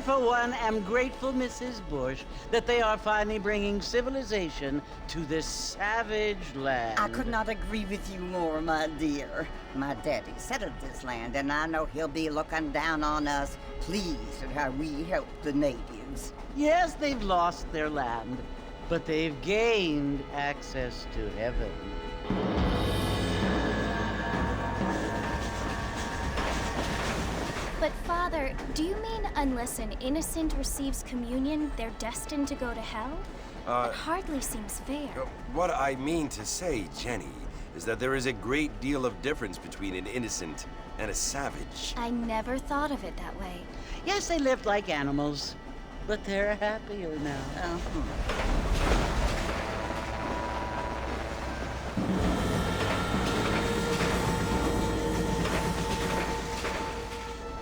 for one, am grateful, Mrs. Bush, that they are finally bringing civilization to this savage land. I could not agree with you more, my dear. My daddy settled this land, and I know he'll be looking down on us, pleased at how we help the natives. Yes, they've lost their land, but they've gained access to heaven. But Father, do you mean unless an innocent receives communion, they're destined to go to hell? It hardly seems fair. What I mean to say, Jenny, is that there is a great deal of difference between an innocent and a savage. I never thought of it that way. Yes, they lived like animals, but they're happier now.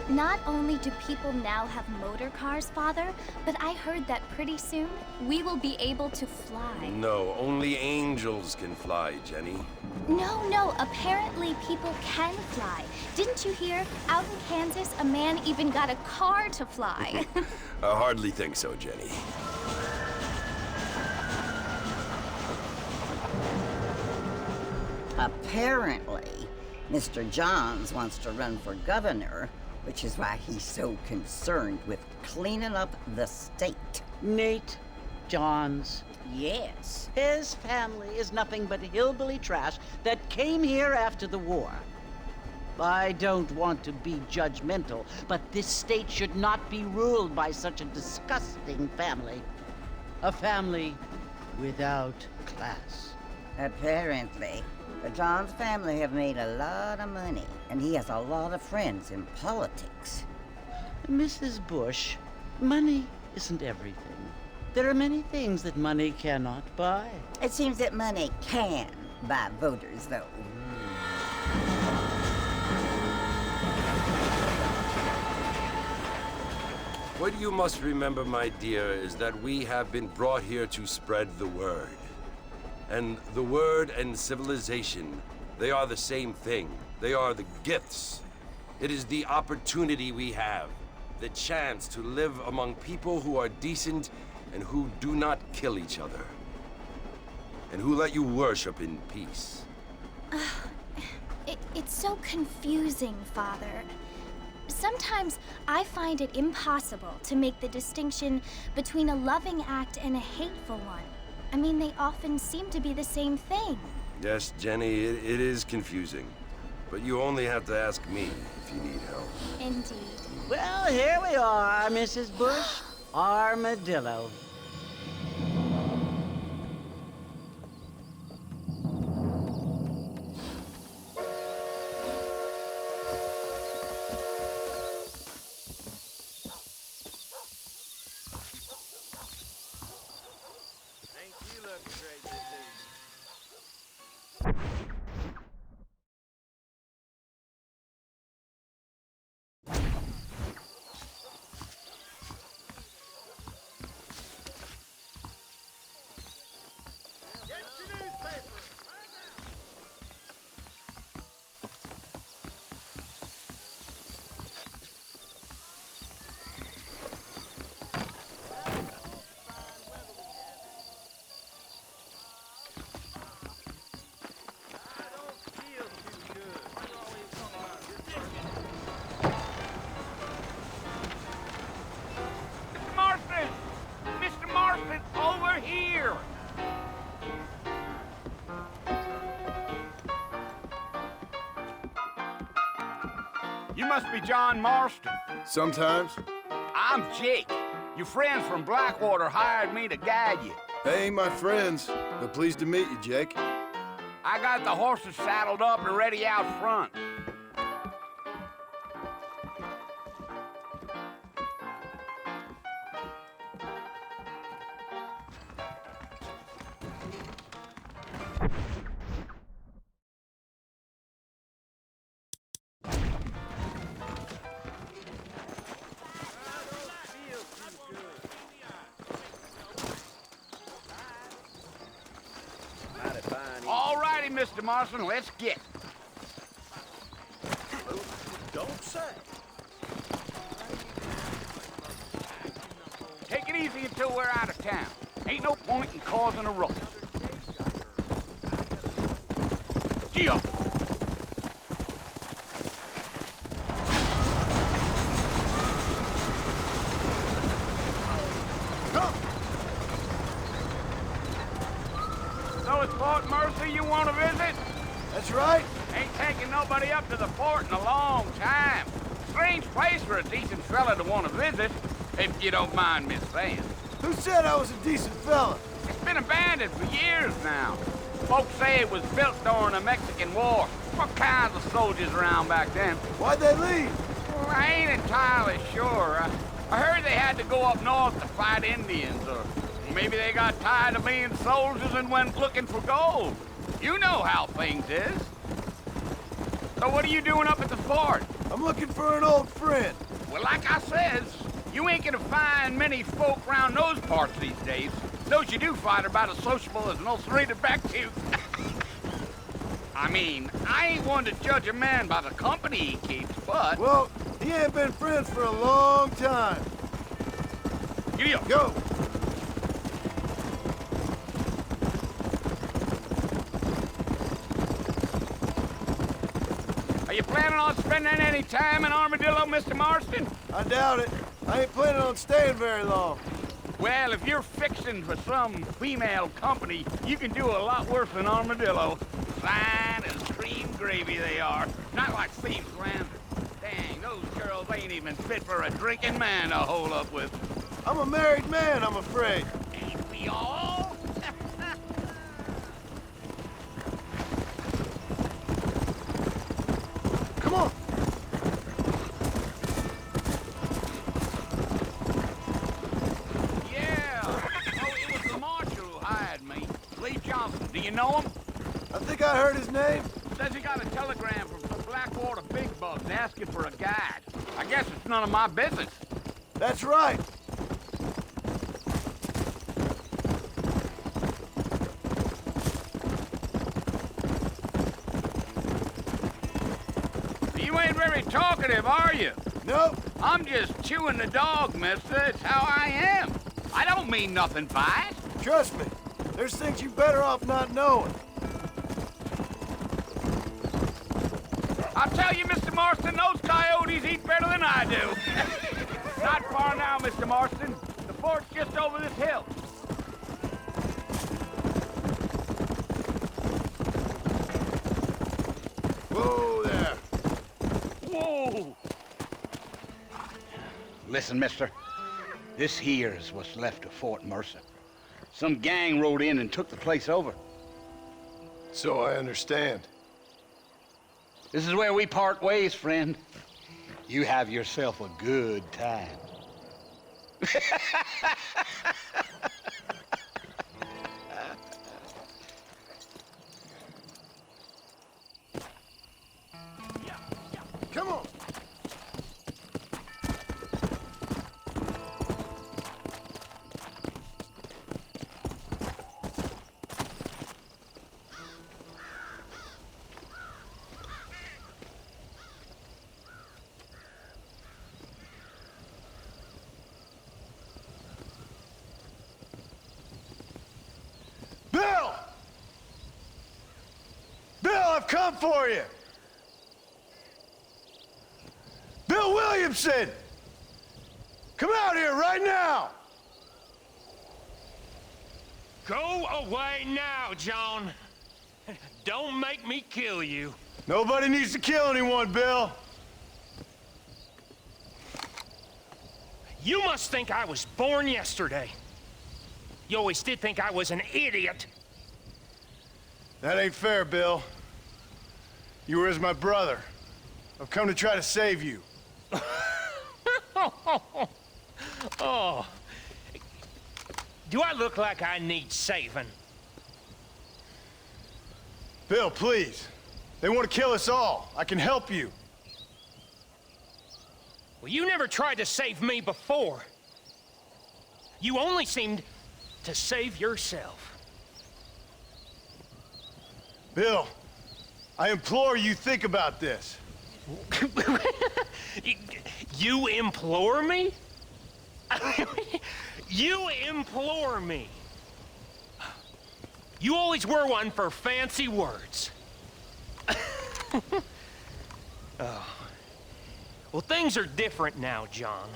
Not only do people now have motor cars, Father, but I heard that pretty soon we will be able to fly. No, only angels can fly, Jenny. No, apparently people can fly. Didn't you hear? Out in Kansas, a man even got a car to fly. I hardly think so, Jenny. Apparently, Mr. Johns wants to run for governor, which is why he's so concerned with cleaning up the state. Nate Johns. Yes. His family is nothing but hillbilly trash that came here after the war. I don't want to be judgmental, but this state should not be ruled by such a disgusting family. A family without class. Apparently, the Johns family have made a lot of money, and he has a lot of friends in politics. Mrs. Bush, money isn't everything. There are many things that money cannot buy. It seems that money can buy voters, though. What you must remember, my dear, is that we have been brought here to spread the word. And the word and civilization, they are the same thing. They are the gifts. It is the opportunity we have, the chance to live among people who are decent and who do not kill each other, and who let you worship in peace. It's so confusing, Father. Sometimes I find it impossible to make the distinction between a loving act and a hateful one. I mean, they often seem to be the same thing. Yes, Jenny, it is confusing. But you only have to ask me if you need help. Indeed. Well, here we are, Mrs. Bush. Armadillo. You must be John Marston. Sometimes. I'm Jake. Your friends from Blackwater hired me to guide you. They ain't my friends, but pleased to meet you, Jake. I got the horses saddled up and ready out front. All righty, Mr. Marston, let's get. Don't say. Take it easy until we're out of town. Ain't no point in causing a ruckus. Gee up! So it's Fort Mercy you want to visit? That's right. Ain't taking nobody up to the fort in a long time. Strange place for a decent fella to want to visit, if you don't mind me saying. Who said I was a decent fella? It's been abandoned for years now. Folks say it was built during the Mexican War. What kinds of soldiers around back then? Why'd they leave? Well, I ain't entirely sure. I heard they had to go up north to fight Indians, or maybe they got tired of being soldiers and went looking for gold. You know how things is. So what are you doing up at the fort? I'm looking for an old friend. Well, like I says, you ain't gonna find many folk around those parts these days. Those you do find are about as sociable as an ulcerated back tooth. I mean, I ain't one to judge a man by the company he keeps, but... Well, he ain't been friends for a long time. Giddy up. Go. Are you planning on spending any time in Armadillo, Mr. Marston? I doubt it. I ain't planning on staying very long. Well, if you're fixing for some female company, you can do a lot worse than Armadillo. Fine as cream gravy they are. Not like Steve's Landers. Dang, those girls ain't even fit for a drinking man to hole up with. I'm a married man, I'm afraid. Ain't we all? Come on. Yeah. Oh, it was the marshal who hired me. Lee Johnson. Do you know him? I think I heard his name. Says he got a telegram from some Blackwater big bugs asking for a guide. I guess it's none of my business. That's right. You ain't very talkative, are you? Nope. I'm just chewing the dog, mister. It's how I am. I don't mean nothing by it. Trust me. There's things you better off not knowing. I'll tell you, Mr. Marston, those coyotes eat better than I do. Not far now, Mr. Marston. The fort's just over this hill. Whoa there. Whoa! Listen, mister. This here is what's left of Fort Mercer. Some gang rode in and took the place over. So I understand. This is where we part ways, friend. You have yourself a good time. Come on. Bill! Bill, I've come for you! Bill Williamson! Come out here right now! Go away now, John. Don't make me kill you. Nobody needs to kill anyone, Bill. You must think I was born yesterday. You always did think I was an idiot. That ain't fair, Bill. You were as my brother. I've come to try to save you. Oh. Do I look like I need saving? Bill, please. They want to kill us all. I can help you. Well, you never tried to save me before. You only seemed to save yourself. Bill, I implore you think about this. You implore me? You implore me. You always were one for fancy words. Oh. Well, things are different now, John.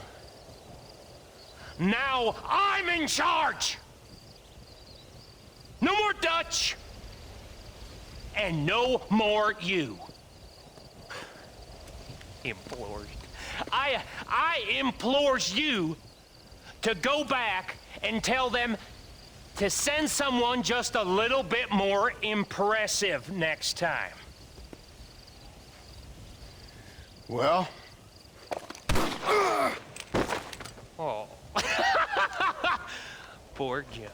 Now I'm in charge! No more Dutch! And no more you. Implores. I implores you to go back and tell them to send someone just a little bit more impressive next time. Well? Oh. Poor John.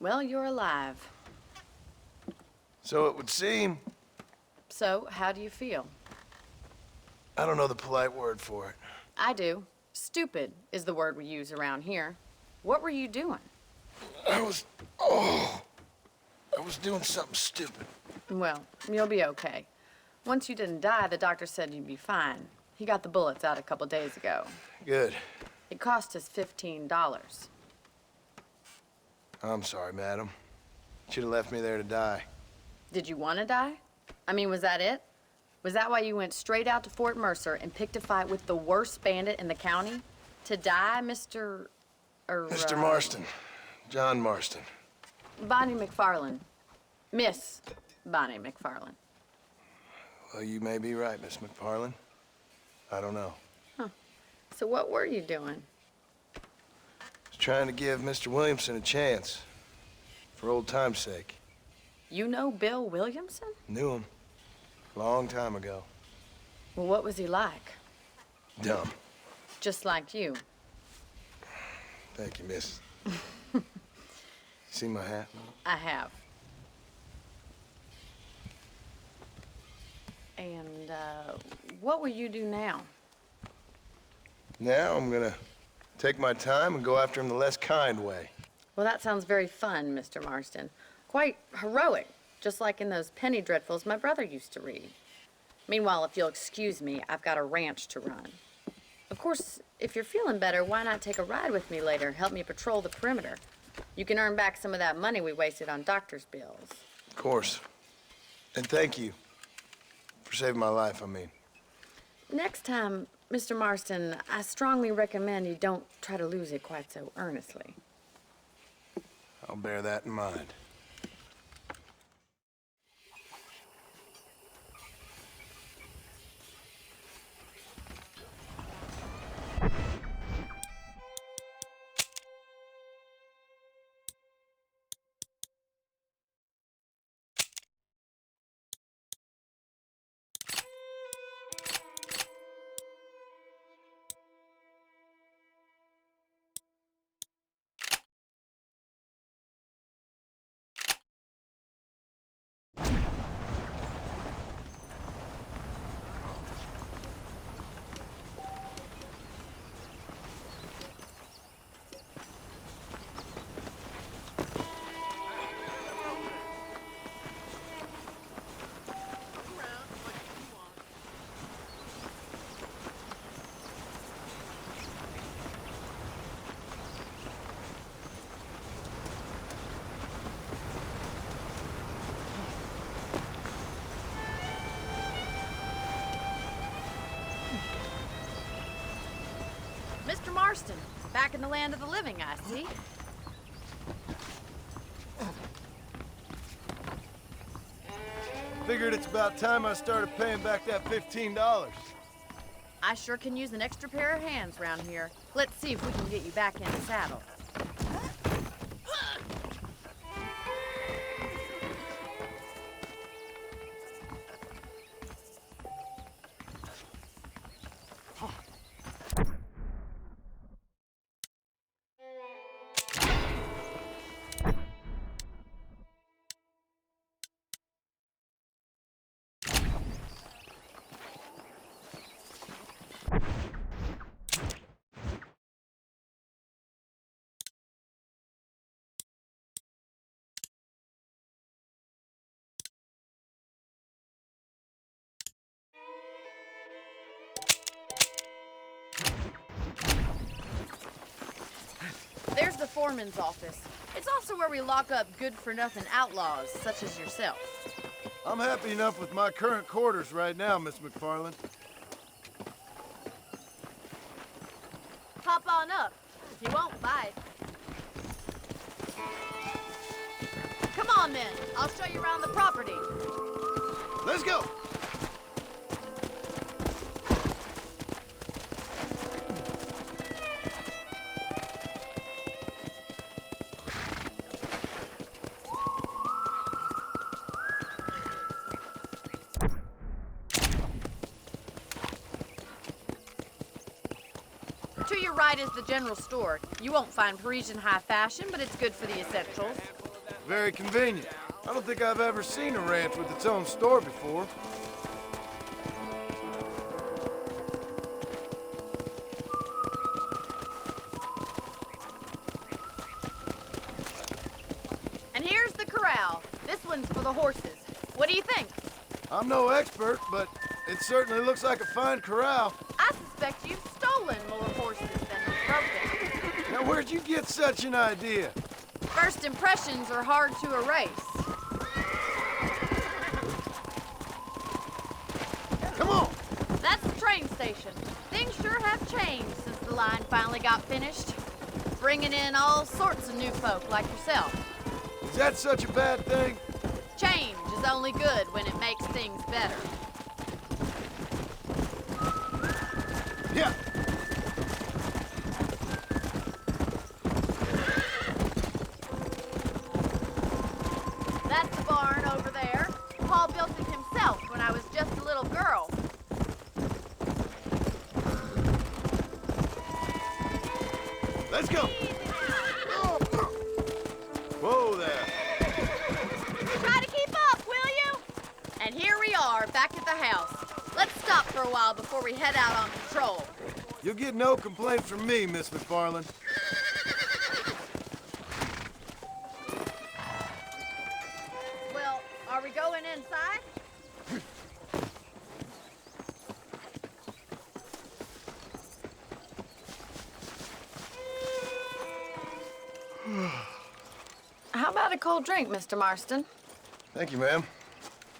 Well, you're alive. So it would seem. So, how do you feel? I don't know the polite word for it. I do. Stupid is the word we use around here. What were you doing? I was doing something stupid. Well, you'll be okay. Once you didn't die, the doctor said you'd be fine. He got the bullets out a couple days ago. Good. It cost us $15. I'm sorry, madam. Should have left me there to die. Did you want to die? I mean, was that it? Was that why you went straight out to Fort Mercer and picked a fight with the worst bandit in the county? To die, Mr. Mr. Marston. John Marston. Bonnie McFarlane. Miss Bonnie McFarlane. Well, you may be right, Miss McFarlane. I don't know. So what were you doing? I was trying to give Mr. Williamson a chance. For old time's sake. You know Bill Williamson? Knew him. Long time ago. Well, what was he like? Dumb. Just like you. Thank you, miss. See my hat? I have. And, what will you do now? Now I'm gonna take my time and go after him the less kind way. Well, that sounds very fun, Mr. Marston. Quite heroic, just like in those penny dreadfuls my brother used to read. Meanwhile, if you'll excuse me, I've got a ranch to run. Of course, if you're feeling better, why not take a ride with me later? Help me patrol the perimeter. You can earn back some of that money we wasted on doctor's bills. Of course. And thank you for saving my life, I mean. Next time, Mr. Marston, I strongly recommend you don't try to lose it quite so earnestly. I'll bear that in mind. Marston. Back in the land of the living, I see. Figured it's about time I started paying back that $15. I sure can use an extra pair of hands round here. Let's see if we can get you back in the saddle. There's the foreman's office. It's also where we lock up good-for-nothing outlaws, such as yourself. I'm happy enough with my current quarters right now, Miss McFarland. Hop on up. You won't bite. Come on, then. I'll show you around the property. Let's go! To your right is the general store. You won't find Parisian high fashion, but it's good for the essentials. Very convenient. I don't think I've ever seen a ranch with its own store before. And here's the corral. This one's for the horses. What do you think? I'm no expert, but it certainly looks like a fine corral. I suspect you've stolen more horses than broken. Now, where'd you get such an idea? First impressions are hard to erase. Come on! That's the train station. Things sure have changed since the line finally got finished. Bringing in all sorts of new folk like yourself. Is that such a bad thing? Change is only good when it makes things better. Yeah. That's the barn over there. Paul built it himself when I was just a little girl. Let's go! Whoa there. Try to keep up, will you? And here we are, back at the house. Let's stop for a while before we head out on patrol. You'll get no complaint from me, Miss McFarland. Well, are we going inside? How about a cold drink, Mr. Marston? Thank you, ma'am.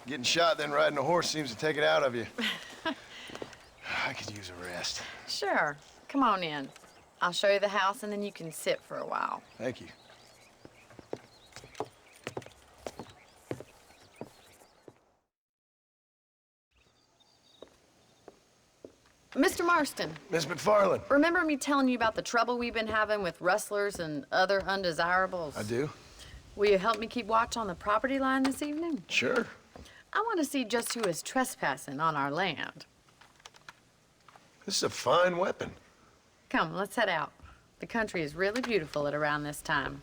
Getting shot, then riding a horse seems to take it out of you. I could use a rest. Sure. Come on in. I'll show you the house, and then you can sit for a while. Thank you. Mr. Marston, Miss McFarland. remember me telling you about the trouble we've been having with rustlers and other undesirables? I do? Will you help me keep watch on the property line this evening? Sure. I want to see just who is trespassing on our land. This is a fine weapon. Come, let's head out. The country is really beautiful at around this time.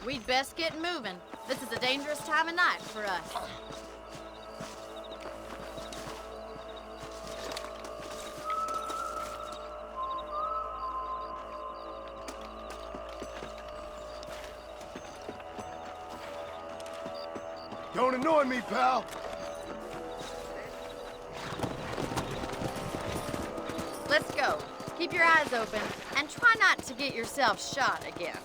We'd best get moving. This is a dangerous time of night for us. Don't annoy me, pal. Let's go. Keep your eyes open and try not to get yourself shot again.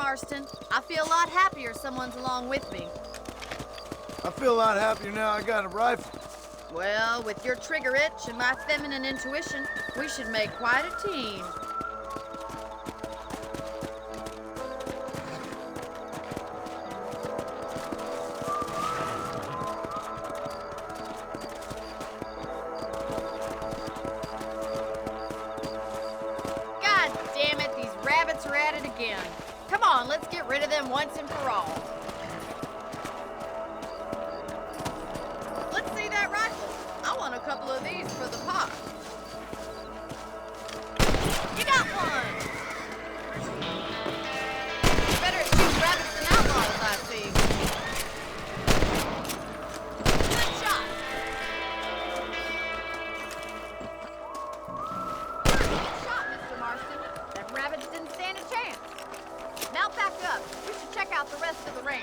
Marston. I feel a lot happier someone's along with me. I feel a lot happier now I got a rifle. Well, with your trigger itch and my feminine intuition, we should make quite a team. God damn it, these rabbits are at it again. Come on, let's get rid of them once and for all. Let's see that rifle. I want a couple of these for the pot. You got one! Better at shooting rabbits than outlaws, I see. Good shot! Good shot, Mr. Marston. Them rabbits didn't stand a chance. Now back up. We should check out the rest of the range.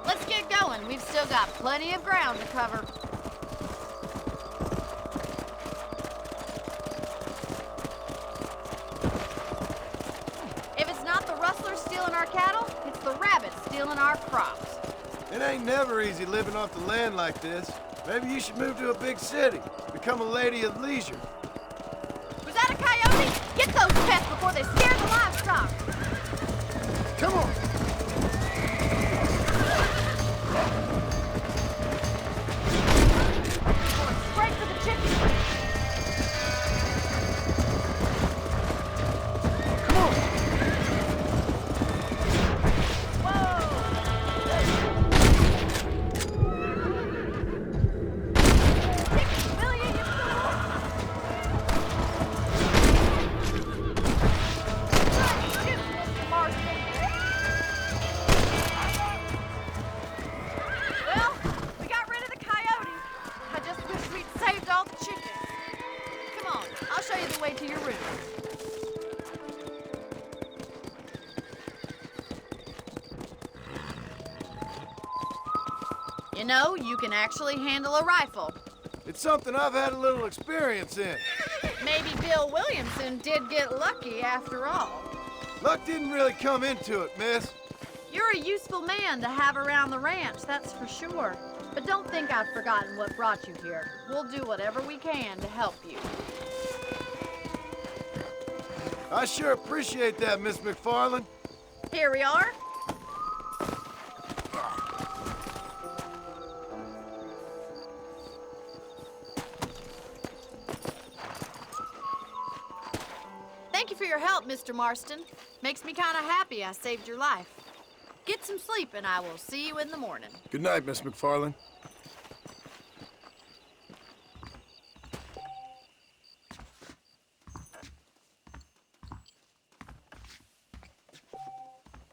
Let's get going. We've still got plenty of ground to cover. If it's not the rustlers stealing our cattle, it's the rabbits stealing our crops. It ain't never easy living off the land like this. Maybe you should move to a big city. Become a lady of leisure. Was that a coyote? Get those pests before they scare the livestock. Come on! Straight for the chicken. Come on! Well, we got rid of the coyotes. I just wish we'd saved all the chickens. Come on, I'll show you the way to your room. You know, you can actually handle a rifle. It's something I've had a little experience in. Maybe Bill Williamson did get lucky after all. Luck didn't really come into it, miss. You're a useful man to have around the ranch, that's for sure. But don't think I've forgotten what brought you here. We'll do whatever we can to help you. I sure appreciate that, Miss McFarland. Here we are. Thank you for your help, Mr. Marston. Makes me kind of happy I saved your life. Get some sleep and I will see you in the morning. Good night, Miss McFarland.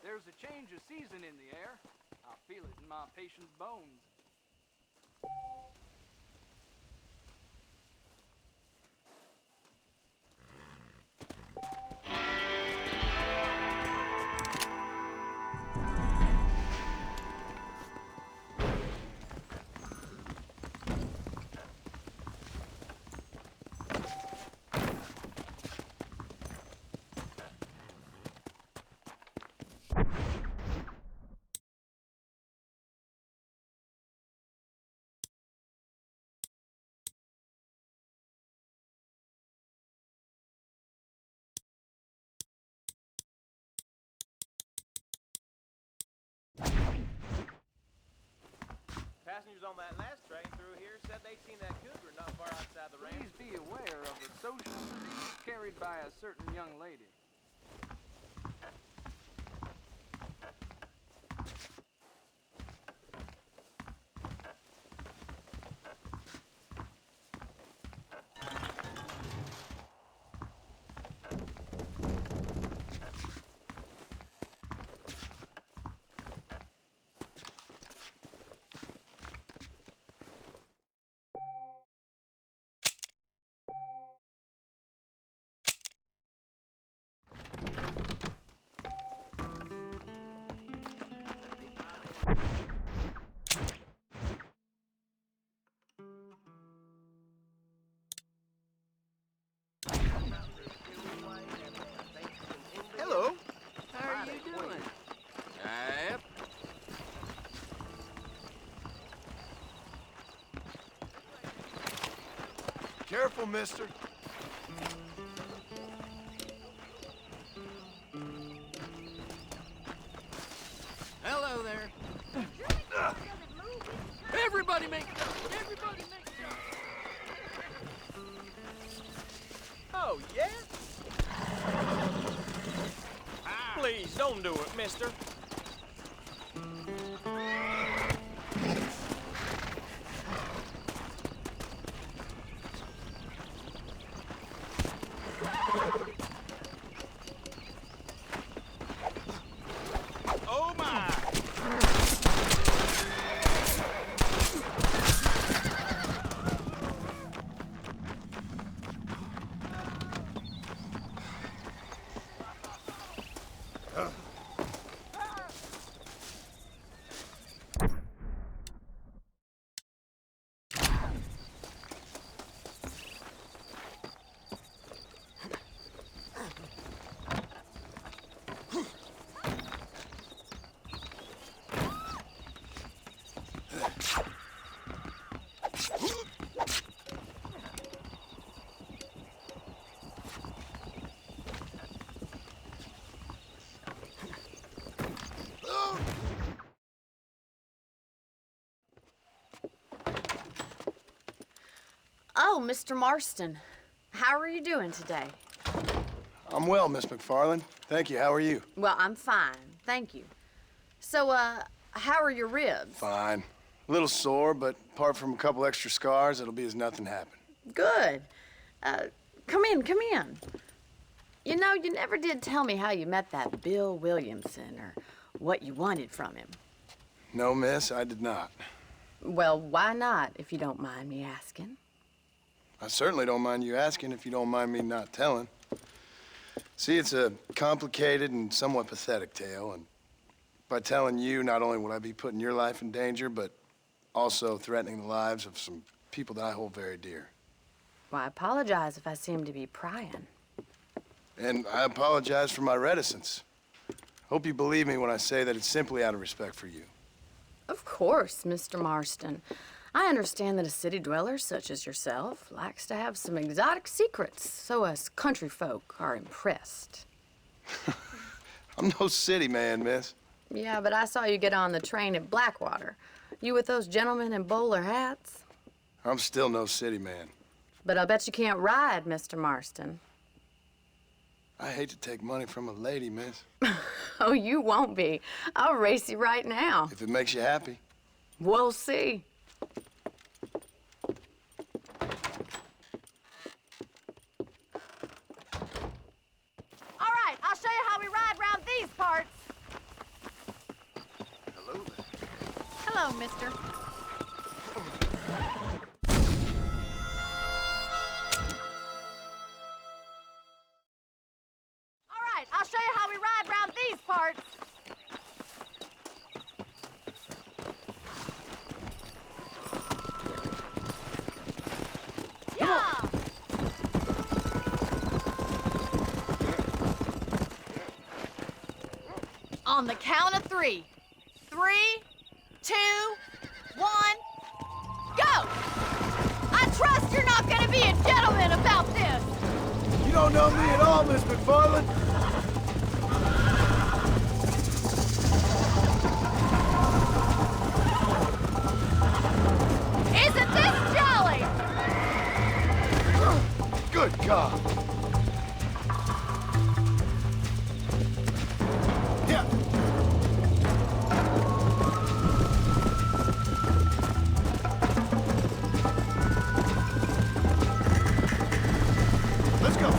There's a change of season in the air. I feel it in my patient's bones. Passengers on that last train through here said they'd seen that cougar not far outside the ranch. Please be aware of the social disease carried by a certain young lady. Careful, mister. Hello there. Everybody make jump! Everybody make jump! Oh, yeah? Please, don't do it, mister. Oh, my! Oh, Mr. Marston. How are you doing today? I'm well, Miss McFarland. Thank you. How are you? Well, I'm fine. Thank you. So, how are your ribs? Fine. A little sore, but apart from a couple extra scars, it'll be as nothing happened. Good. Come in, come in. You know, you never did tell me how you met that Bill Williamson or what you wanted from him. No, miss, I did not. Well, why not, if you don't mind me asking? I certainly don't mind you asking if you don't mind me not telling. See, it's a complicated and somewhat pathetic tale, and by telling you, not only would I be putting your life in danger, but also threatening the lives of some people that I hold very dear. Well, I apologize if I seem to be prying. And I apologize for my reticence. Hope you believe me when I say that it's simply out of respect for you. Of course, Mr. Marston. I understand that a city dweller such as yourself likes to have some exotic secrets, so us country folk are impressed. I'm no city man, miss. Yeah, but I saw you get on the train at Blackwater. You with those gentlemen in bowler hats? I'm still no city man. But I bet you can't ride, Mr. Marston. I hate to take money from a lady, miss. Oh, you won't be. I'll race you right now. If it makes you happy. We'll see. All right, I'll show you how we ride round these parts. Hello there. Hello, mister. All right, I'll show you how we ride round these parts. Yeah! On the count of 3. 3, 2, 1, go! I trust you're not gonna be a gentleman about this! You don't know me at all, Miss McFarland. Isn't this jolly? Good God. Yeah. Let's go.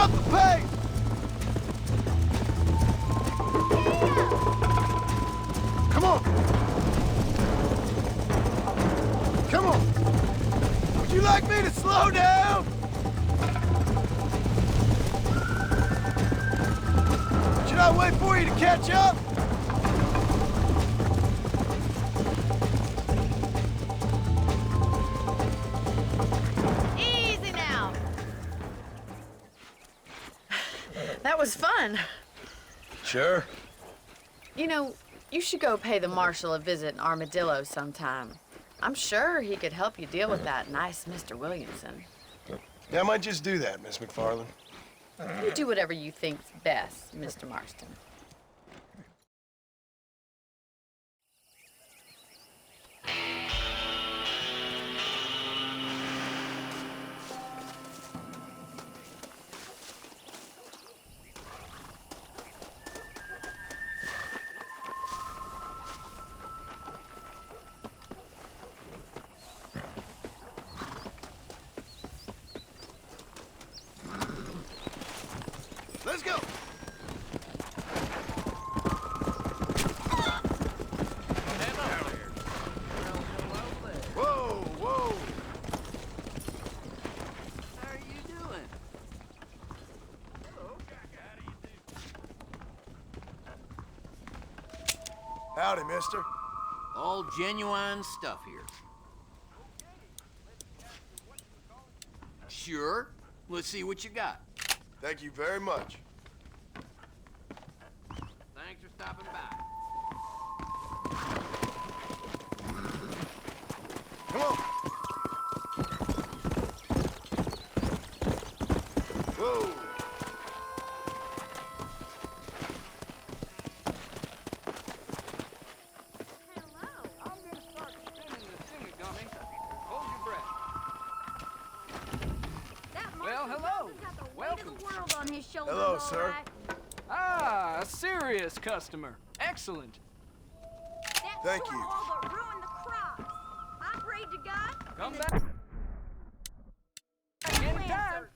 up the pace! Come on! Come on! Would you like me to slow down? Should I wait for you to catch up? Easy now. That was fun. Sure. You know, you should go pay the marshal a visit in Armadillo sometime. I'm sure he could help you deal with that nice Mr. Williamson. Yeah, I might just do that, Miss McFarland. You do whatever you think's best, Mr. Marston. Let's go! Whoa, whoa! How are you doing? Howdy, mister. All genuine stuff here. Sure. Let's see what you got. Thank you very much. Thanks for stopping by. Come on! Whoa! I'm gonna start spinning the thingy, dummy. Hold your breath. Well, hello. Welcome. Hello, sir. Ah, a serious customer. Excellent. Thank you. Come back. Anytime.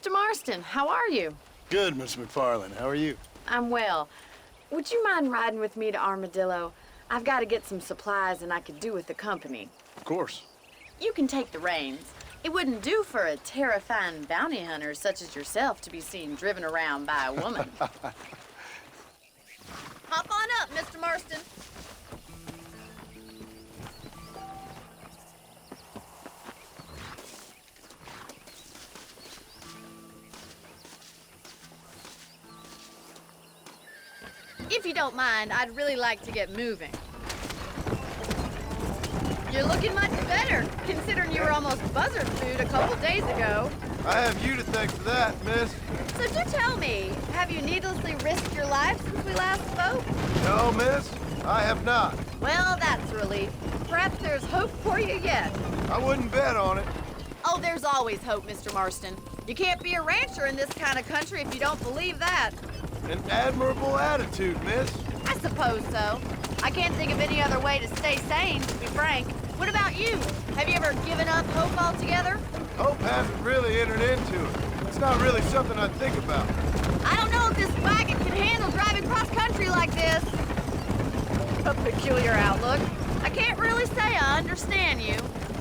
Mr. Marston, how are you? Good, Miss McFarland. How are you? I'm well. Would you mind riding with me to Armadillo? I've got to get some supplies and I could do with the company. Of course. You can take the reins. It wouldn't do for a terrifying bounty hunter such as yourself to be seen driven around by a woman. Hop on up, Mr. Marston. If you don't mind, I'd really like to get moving. You're looking much better, considering you were almost buzzard food a couple days ago. I have you to thank for that, miss. So do tell me, have you needlessly risked your life since we last spoke? No, miss, I have not. Well, that's a relief. Perhaps there's hope for you yet. I wouldn't bet on it. Oh, there's always hope, Mr. Marston. You can't be a rancher in this kind of country if you don't believe that. An admirable attitude, miss. I suppose so. I can't think of any other way to stay sane, to be frank. What about you? Have you ever given up hope altogether? Hope hasn't really entered into it. It's not really something I think about. I don't know if this wagon can handle driving cross-country like this. A peculiar outlook. I can't really say I understand you.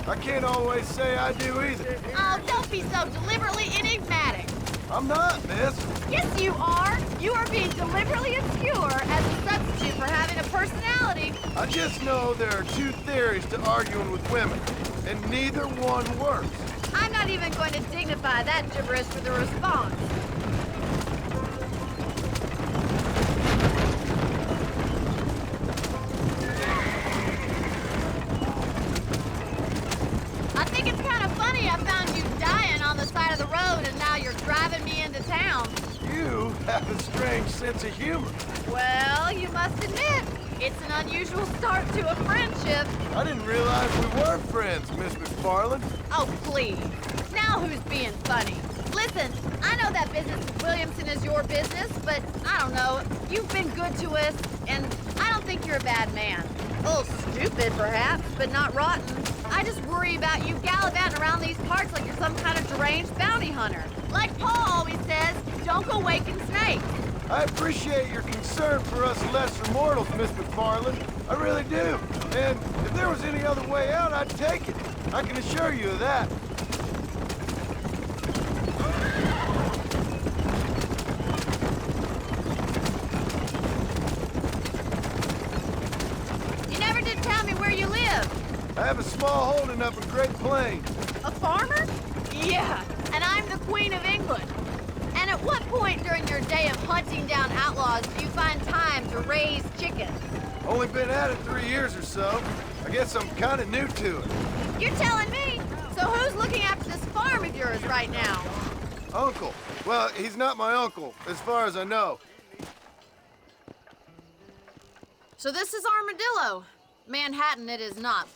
I can't always say I do either. Oh, don't be so deliberately enigmatic. I'm not, miss. Yes, you are. You are being deliberately obscure as a substitute for having a personality. I just know there are two theories to arguing with women, and neither one works. I'm not even going to dignify that gibberish with a response. I think it's kind of funny I found you dying on the side of the road and now you're driving me into town. You have a strange sense of humor. Well, you must admit, it's an unusual start to a friendship. I didn't realize we were friends, Miss McFarland. Oh, please. Now who's being funny? Listen, I know that business with Williamson is your business, but I don't know. You've been good to us, and I don't think you're a bad man. A little stupid, perhaps, but not rotten. I just worry about you gallivanting around these parts like you're some kind of deranged bounty hunter. Like Paul always says, don't go waking snakes. I appreciate your concern for us lesser mortals, Miss McFarland. I really do. And if there was any other way out, I'd take it. I can assure you of that. You never did tell me where you live. I have a small holding up in Great Plains. A farmer? Yeah, and I'm the Queen of England. And at what point during your day of hunting down outlaws do you find time to raise chickens? Only been at it 3 years or so. I guess I'm kind of new to it. You're telling me? So who's looking after this farm of yours right now? Uncle. Well, he's not my uncle, as far as I know. So this is Armadillo. Manhattan it is not,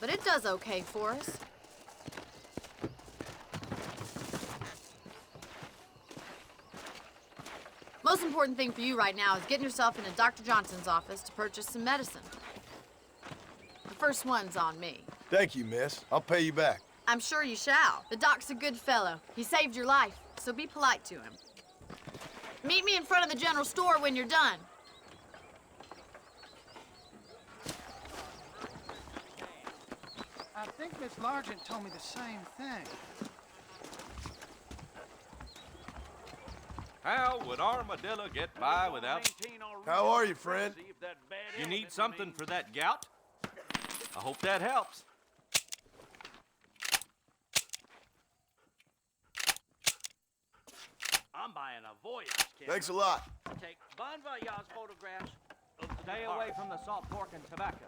but it does okay for us. Most important thing for you right now is getting yourself into Dr. Johnson's office to purchase some medicine. The first one's on me. Thank you, miss. I'll pay you back. I'm sure you shall. The doc's a good fellow. He saved your life, so be polite to him. Meet me in front of the general store when you're done. I think Miss Largent told me the same thing. How would Armadillo get by without... How are you, friend? You need something for that gout? I hope that helps. I'm buying a Voyage camera. Thanks a lot. Take Bon Voyage photographs. Stay away from the salt pork and tobacco.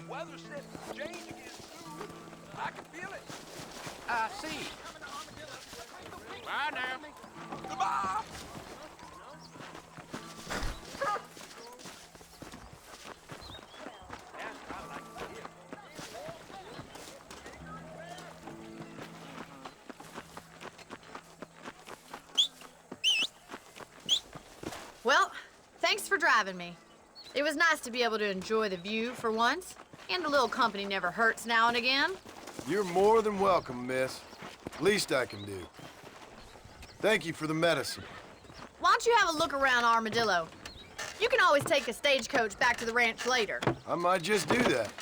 Weather's set to change again soon. I can feel it. I see. Bye now. Goodbye. That's what I like to hear. Thanks for driving me. It was nice to be able to enjoy the view for once, and a little company never hurts now and again. You're more than welcome, miss. Least I can do. Thank you for the medicine. Why don't you have a look around Armadillo? You can always take a stagecoach back to the ranch later. I might just do that.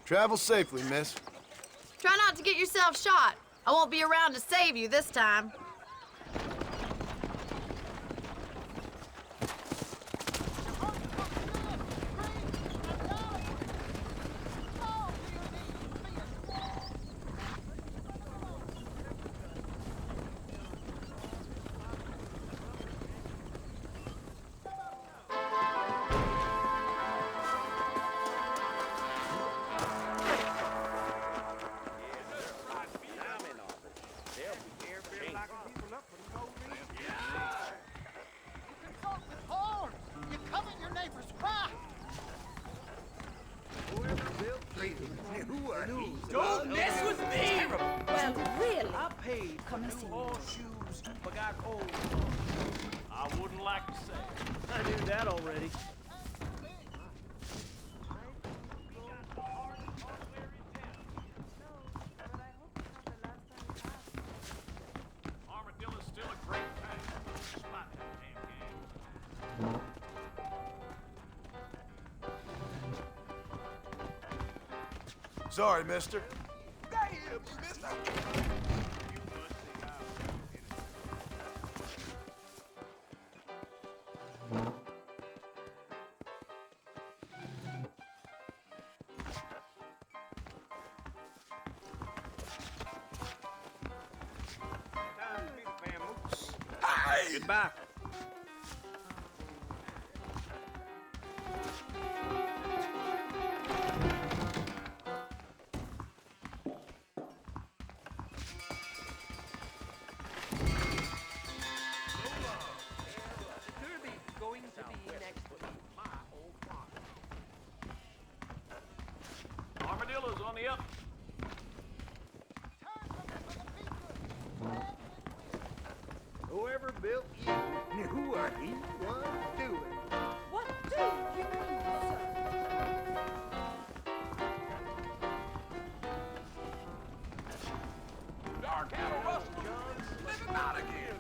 Travel safely, miss. Try not to get yourself shot. I won't be around to save you this time. Don't mess with me! Well, really? I paid for new horseshoes, but got old. I wouldn't like to say. I knew that already. Armadillo's still a great thing. Spot that damn game. Sorry, mister. Damn, mister! Goodbye. Armadillo's on the up. Whoever built you knew what he was doing. What do you mean, sir? Dark cattle rustle, John. Living out again.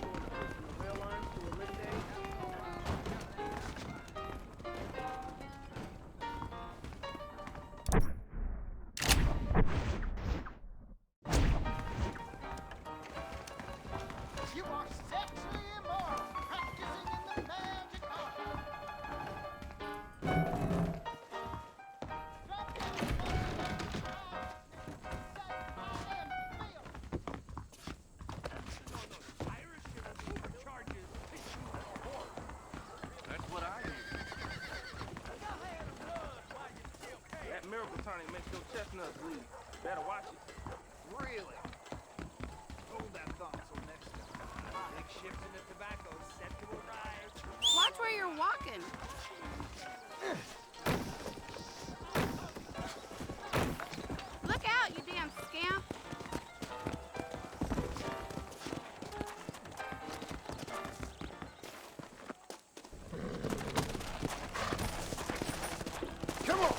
You are sexually immoral, practicing in the magic art. Drop down That's what I hear. That miracle tonic makes your chestnuts bleed. Better watch it. Really? Hold that thought till next time. Big shift in the tobacco set to arrive. Watch where you're walking. Look out, you damn scamp. Come on!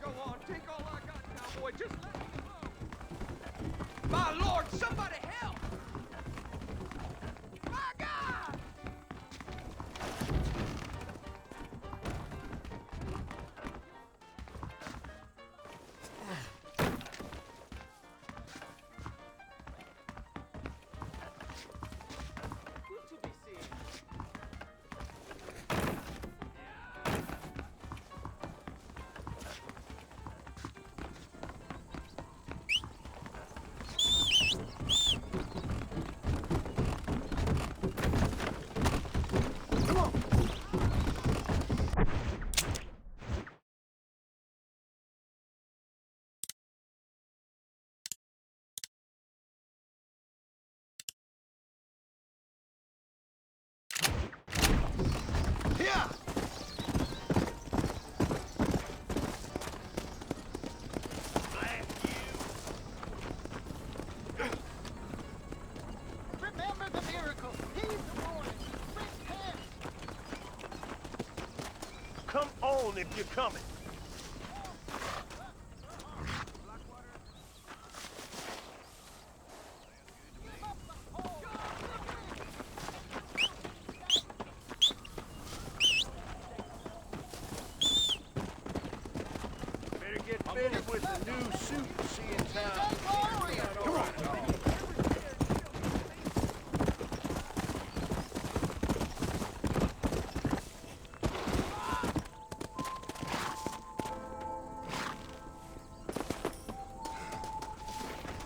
Go on, take all I got, cowboy. Just let me alone. My lord, somebody help! My God! Good to be seen. if you're coming. Better get fitted with the new suit you see in town. Come on.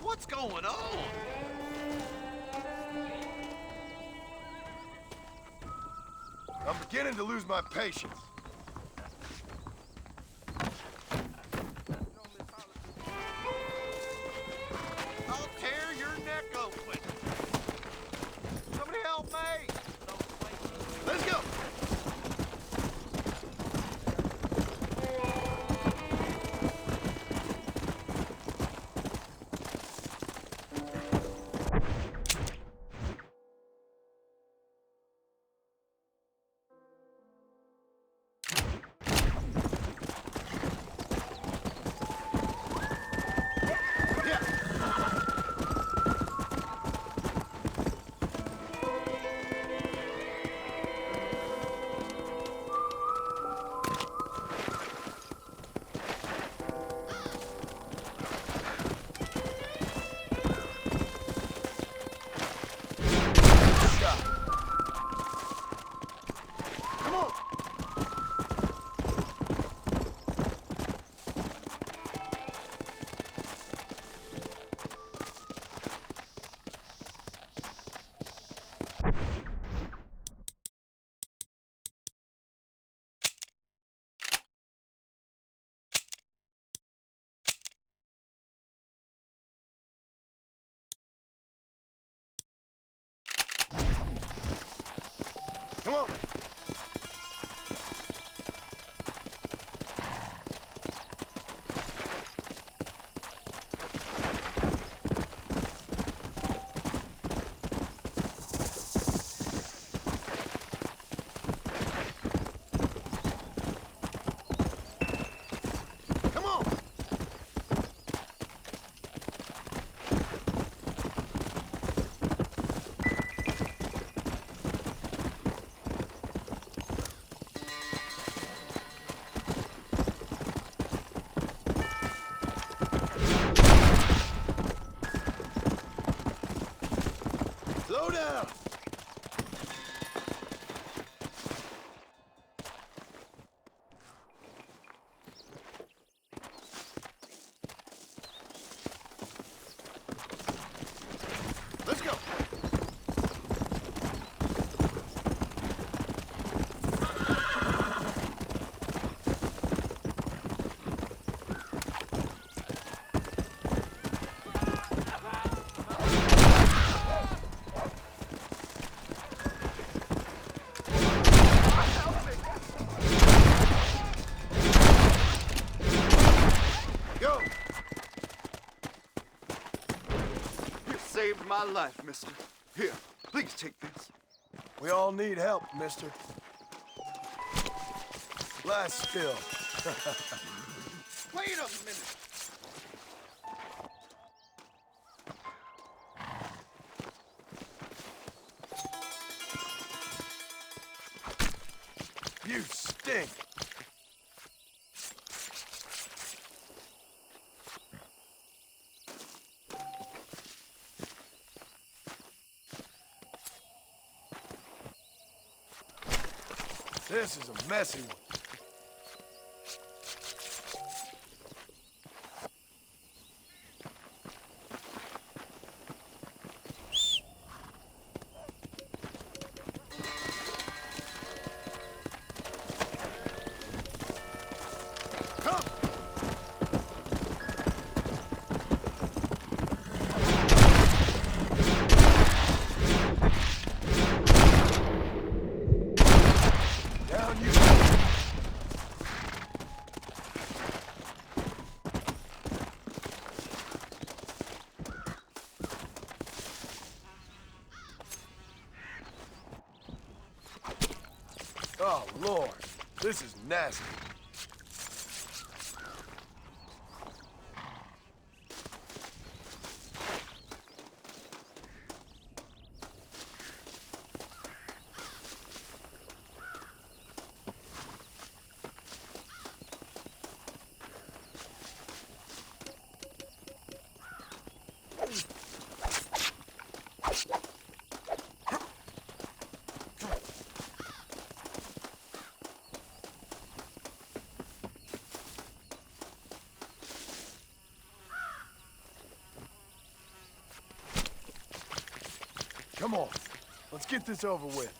What's going on? I'm beginning to lose my patience. I'll tear your neck open. Somebody help me! Let's go! Come on! Come on! Slow down! Let's go! Go! You saved my life, mister. Here, please take this. We all need help, mister. Last spill. Wait a minute. You stink. This is a messy one. Come! Down you go. Oh, Lord. This is nasty. Come on. Let's get this over with.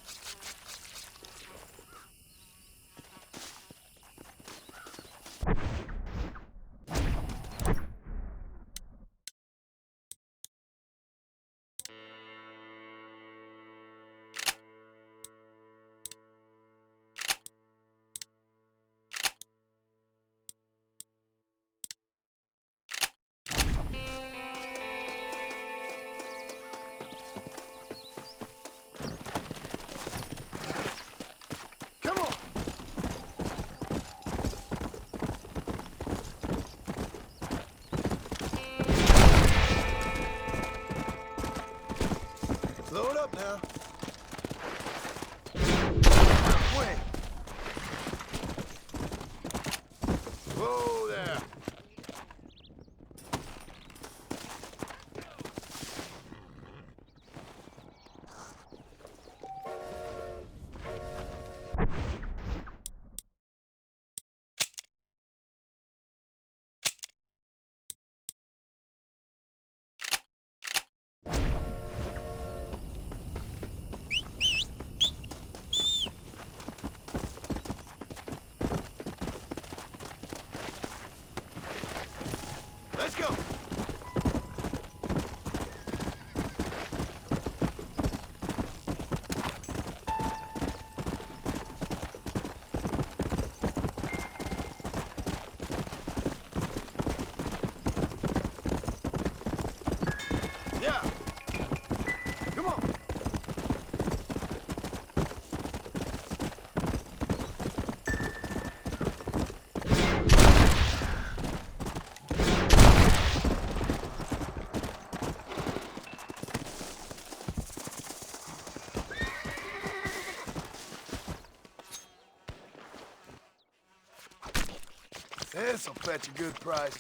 Slow it up now. Wait. Whoa there. Let's go. Yeah. Come on. This'll fetch a good price.